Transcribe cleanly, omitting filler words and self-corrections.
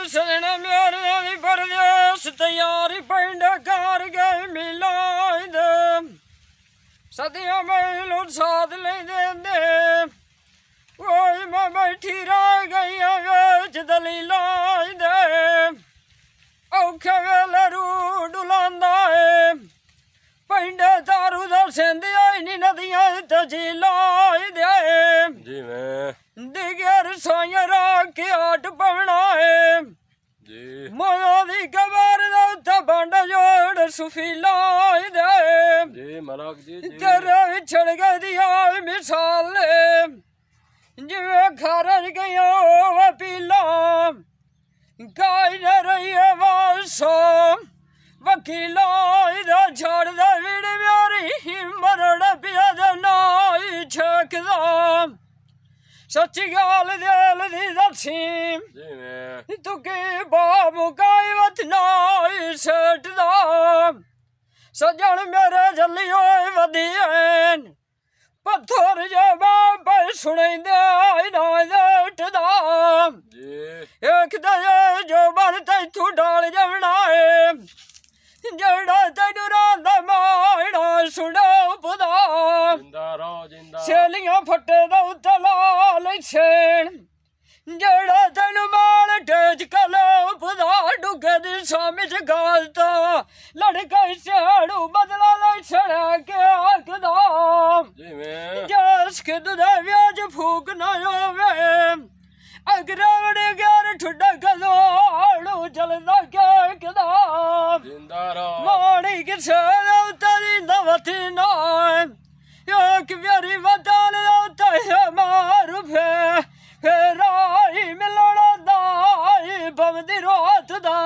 सजना मेरे दी परदेस तैयारी पिंड कर गए मिलाद सदियां मैनू साथ लेंदे ओए मैं बैठी रह गई विच दलीलां दे औखे वेले रूह डुलांदा है पिंड दारू दा सिंध आई नी नदियां ते झीलां दे दिगर सोइयां रख के आट पवना है मोया दी कबर दे उत्ते बंड जोड़ सुफीला दे तेरे विछड़ गए दिया मिसाल जिवें खारज गया होवे पीला गाय न रही है वासो वकीला इधर छड़ दे विड़ म्यारी मरण पिया दे नाई छकदा सच्ची गाल दिल दी दसी तू की बाप मुकाई वत नाई सटदा सजन मेरे जल्ली होए वधियन पत्थर जे बाप सुनेंदे आई ना दटदा एक दे जो बन तैथू डाल जमना है जेड़ा तैनू रांदा मायना सुनो पुदा सेलियां फट्टे दा उत्ते लाल छेन जेड़ा तैनू माल टेच कलो पुदा डुगे दी सामी च गालता लड़का स्याड़ू बदला लाई छड़ा के आखदा जस खिद दे व्याज फूक ना होवे अगरावड़ी ग्यार ठुड्डा कदोड़ू जलदा केकदा माड़ी किसे तेरी नवती नाम एक प्यारी वतन ते मारू फिर आई मिलना दाई बमदी रात दा